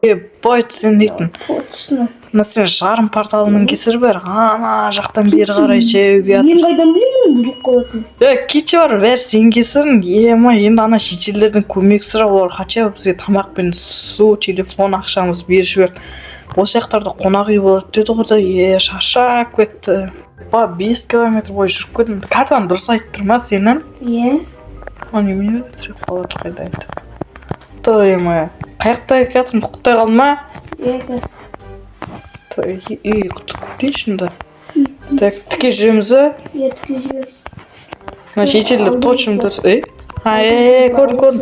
Ебать, сен дейтін. Точно. Мына сен жарым порталының кесірі бар. Ана жақтан бері қарай жеуге ат. Мен қайдан білемін бұзылып қалатын. Кече бар, бәрі сен кесірің. Енді ана шетелдердің көмек сұрап олар қача бізге тамақ пен су, телефон ақшамыз беріп жіберді. Осы жақтарда қонақ үй болады деді ғой да, шаршап кетті. 5 километр бойы жүріп кеттім. Картаны дұрыс айтып тұр ма сенің? Иә. Немене өтірік қалады қайда айтып. Той ма, қаяқта кететін құттай қалды ма? Иә. Құттай шында. Тіке жүреміз ба? Иә, тіке жүреміз. Мына шетелдер точно дұрыс. Көрдім.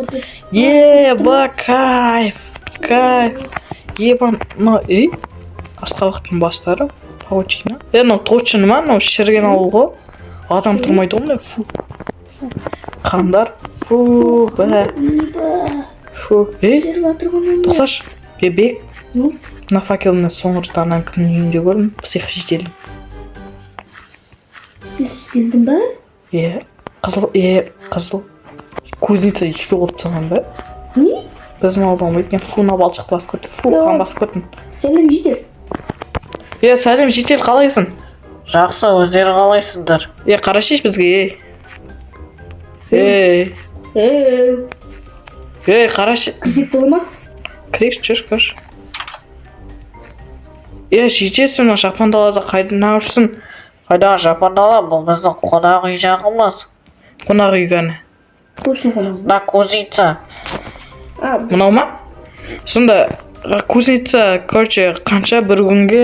Еба, кайф. Ебан, Асқабақтың бастары. Паутина. Точно ма? Шерген ауыл ғой. Адам тұрмайды ғой мындай. Фу. Қандар. Фу. Тоқсаш, бебек. Мына факелмен соңғы танан кімнің үйінде көрдім. Псих шетелдің. Псих шетелдің ба? Қызыл. Кузница екі қолып саған ба? Не? Біздің ауылдан өткен фуна балшықты басып көрді. Фу, қан басып көрдім. Сәлем жетел. Сәлем жетел, қалайсың? Жақсы, өздері қалайсыңдар? Қарашеш бізге, қарашеш. Кезек бола ма? Кірекші, жүрші. Жетесің, Жапандалада қайдан жүрсің? Қайда Жапандала, бұл біздің қонақ үй жағымыз. Қонақ үй ғана. Точно қонақ үй. На кузница. Мынау ма? Сонда кузница, қанша бір күнге,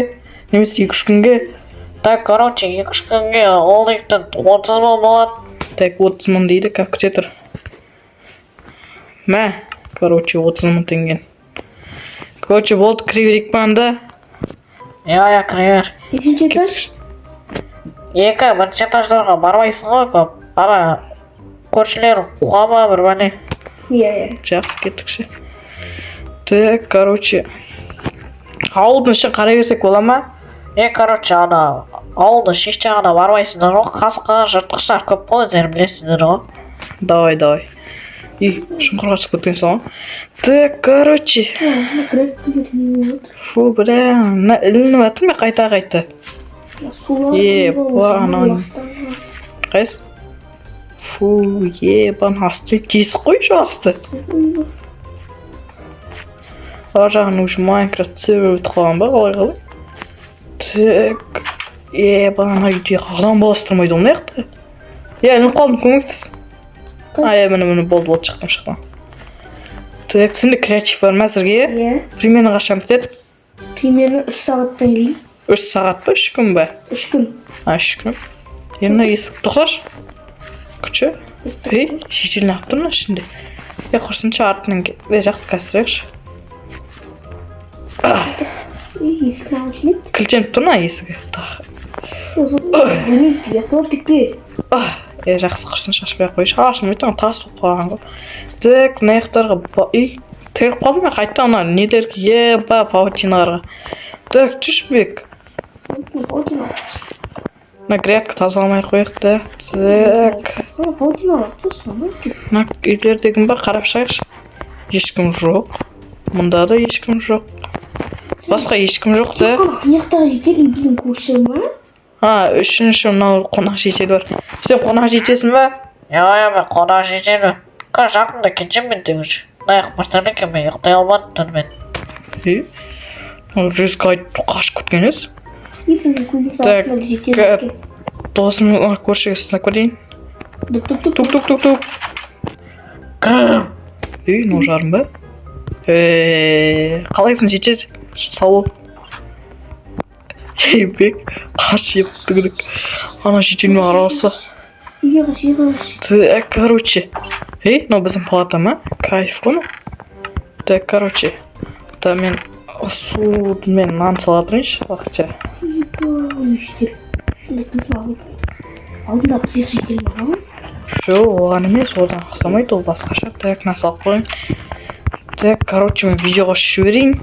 немесе 2-3 күнге? Так, 2-3 күнге ол ектің 30 мың болады. Так, 30 мың дейді, күте тұр. Мә, 30 мың теңген. Болды, кіреверек банда. Кіревер. Нешінші этаж? 1-ші этаждарға бармайсың ғой көп. Ара, көршілер қуама бір бәне. Жақсы кеттікші. Так, ауылдың ішін қарай берсек бола ма? Ана ауылдың шеш жағына бармайсыңдар ғой, қасқа жыртқыштар көп қой, өздері білесіңдер ғой. Давай. Шұңқырға түсіп кеткен соң. Так, фу, мына ілініп атыр ма қайта? Анан. Қайсы? Фу, ебан асты. Тесік қой шу асты. Ар жағын ұшы Майнкрафт сервер өтіп қалған ба, қалай? Так, ана үйде адам баластырмайды оны яқты? Ілініп қалдым, көмектіз. Мені болды шықтым. Так, сенде креатив бар ма әзірге? Примерно қашан бітеді? Примерно 3 сағаттан кейін. 3 сағат па, 3 күн ба? 3 күн. 3 күн. Енді есік тоқташ. Күші? Шетелін ақ тұрмын ішінде. Қосынша артынан жақсы кәсірекші. Есік нағышмет. Кілтеніп тұр ма есігі? Жақсы қырсын шашпай қойшы. Ашылмайтын тас болып қойған ғой. Так, мына аяқтарға тіріп қалды ма қайтта ана нелерге паутиналарға. Так, түшбек. Мына грядка тазаламай қойық та. Так. Мына үйлердегін бар қарап шайықшы. Ешкім жоқ. Мұнда да ешкім жоқ. Басқа ешкім жоқ та. Қонақтағы жетел біздің көрші ма? Үшінші мынау қонақ жетел бар. Сен қонақ жетесің ба? Мен қонақ жетелі. Жақында кетсем мен дегіш. Дайық бастан екен мен ұйықтай алмадым түнімен. Резко айтып қашып кеткен ез? Біздің көздің сағатында жетел. Досым көршіге сынап көрейін. Тук. Мынау жарым ба? Қалайсың жетел? Сау бол. Бек, қаш еп түгілік. Ана жетелмен араласпа. Қаш. Так, мынау біздің палата ма? Кайф қой ма? Так, мен сумен нан салатырыншы, уақытша. Жетел. Алдында псих жетел ма? Жоқ, оған емес, одан қысамайды, ол басқаша. Так, нан салып қойын. Так, мен видеоға жіберейін.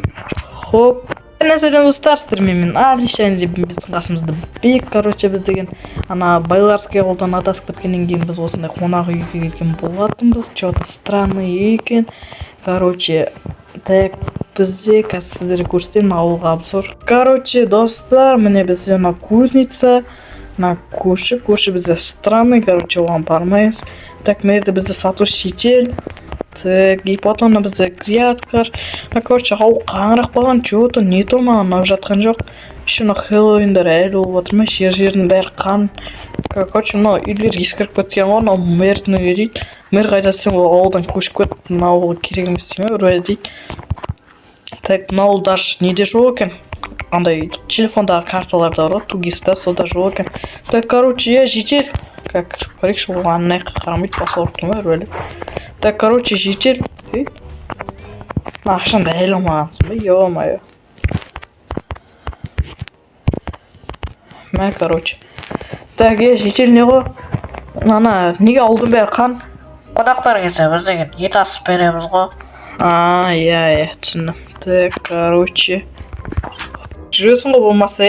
Хоп. Сәлем достар, сіздермен Алишан деп біздің қасымызда Бек, короче, біз деген ана Байларский ауылдан адасып кеткеннен кейін біз осындай қонақ үйге келген болатынбыз. Что-то странный екен. Короче, так бізде қазір сіздерге көрсетемін ауылға обзор. Короче, достар, міне бізде мына кузница, мына көрші бізде странный, короче, оған бармаймыз. Так, мына жерде бізде сату шетел. Так, и потом бізде грядкалар. Короче, ауыл қаңырақ болған, что-то не то маған ұнап жатқан жоқ. Еще мына Хэллоуиндар әлі болып отыр ма, жердің бәрі қан. Короче, мынау үйлер ескіріп кеткен ғой, мынау мэрдің үйі дейді. Мэр қайда десем, ол ауылдан көшіп кетті, мына ауылға керек емес дей ме, бір дейді. Так, мынау даже неде жоқ екен. Андай телефондағы карталарда бар ғой, тугиста, сода жоқ екен. Так, короче, я жетел. Как көрейікші, оған ана жаққа қарамайды, баса ұрттым ба, бір Так, короче, жетел. Ақшаны да әлі алмағансың ба, ё-моё. Мә, короче. Так, жетел не ғой? Ана, неге ауылдың бәрі қан? Қонақтар келсе біз деген ет асып береміз ғой. Иә, түсіндім. Так, короче. Жүресің ғой болмаса,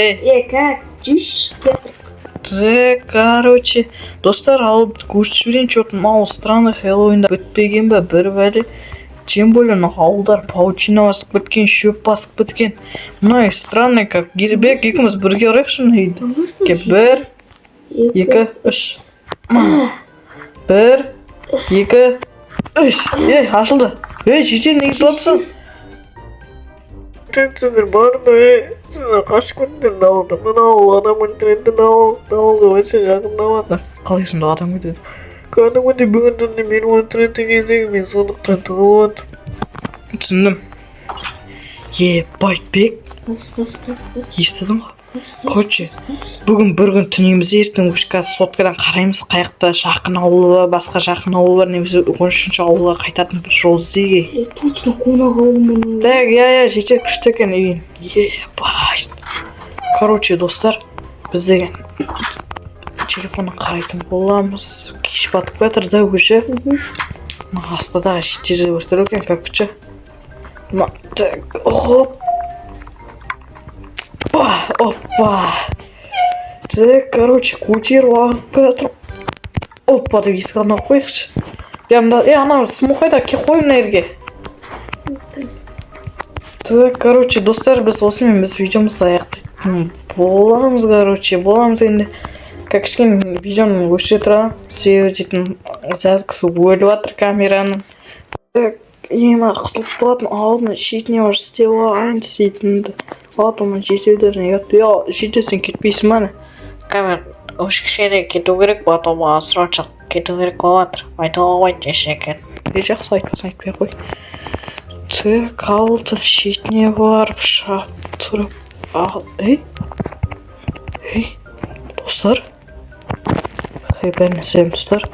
Как? Жүш кетір. Так, короче. Достар, алып көшіп жіберейін, что-то мынау странный Хэллоуинда бітпеген ба, бір бәле. Тем более, ауылдар паутина басып кеткен, шөп басып кеткен. Мынау странный, как Бек, екеуміз бірге ұрайықшы мына үйді. Кеп, 1, 2, 3. 1, 2, 3. Ашылды. Жетел, неге жылапсың? Сендер бар ма? Сендер қашып кеттіңдер ауылда. Мына ауыл адам өлтіретін ауылға өте жақындап. Қалайсың да адам кетеді? Кәдімгідей бүгін түнде мені өлтіретін кездегі мен сондықтан тығылып отырмын. Түсіндім. Байт Бек, естідің ғой? Короче, бүгін бір күн түнеміз, ертең өшқа соткадан қараймыз, қаяқта жақын ауылы, басқа жақын ауылы бар, немесе 13-ші ауылға қайтатын бір жол іздеге. Точно қонақ ауылмын. Так, жетер күшті екен үйін. Байт. Короче, достар, біз деген телефонын қарайтын боламыз. Кеш батып бәтір да өші. Астадағы жетері өртір екен, как күші. Так, оп. Опа. Так, короче, көтеріп ағып бәтір. Опа, деп есік алдына қойықшы. Ана смухайда ке қой мына ерге. Так, короче, достар, біз осымен біз видеомызды аяқтайтын боламыз енді. Как кішкене видеоны өшіре тұра, себебі дейтін записі өліп жатыр камераның. Так, ема қысылып болатын алдын шетіне бар істеп ағайын істейтінді. Атымын жетеудеріне ұятты. Жетесен кетпейсің мәні. Камер, өш кішкене кету керек, потом срочно кету керек болатыр. Айтуға қойды ешекен. Жақсы айтпай қой. Так, ауылдың шетіне барып шап тұрып. Достар? Бәріне сәлем достар.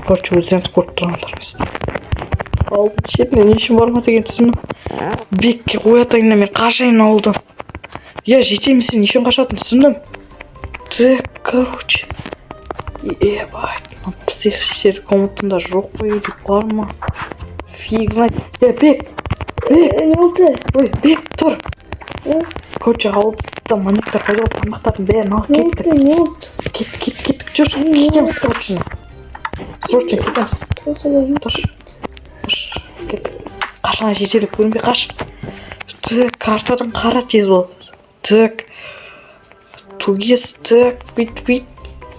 Короче, өздеріңіз көріп тұрғандарыңыз. Ауылдың шетіне не үшін барма деген түсіндім. Бекке қоятайын да мен қашайын ауылдан. Жетеймін сен не үшін қашатын түсіндім. Так, короче. Байт, псих шешер комнатында жоқ қой деп бар ма? Фиг знать. Бек! Не болды? Ой, Бек, тұр! Короче, ауылда маньяктар пайда болып тамақтардың бәрін алып кеттік. Не болды? Кеттік, жүр, кетеміз срочно. Срочно кетеміз. Тұр, кеттік. Қашана жетелік көрінбей қаш. Так, картадан қара тез бол. Так, тугес, так, бит.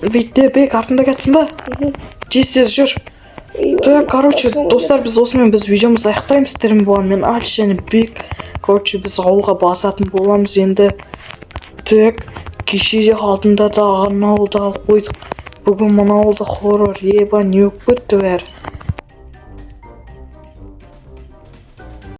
Бек, артында кетсін ба? Тез жүр. Так, короче, достар, біз осымен біз видеомызды аяқтаймыз. Сіздермен болған мен Алишан және Бек. Короче, біз ауылға басатын боламыз енді. Так, кешеде алдында да ағын ауылдағы қойдық. Бүгін мына ауылда хоррор, не өкіп кетті бәрі.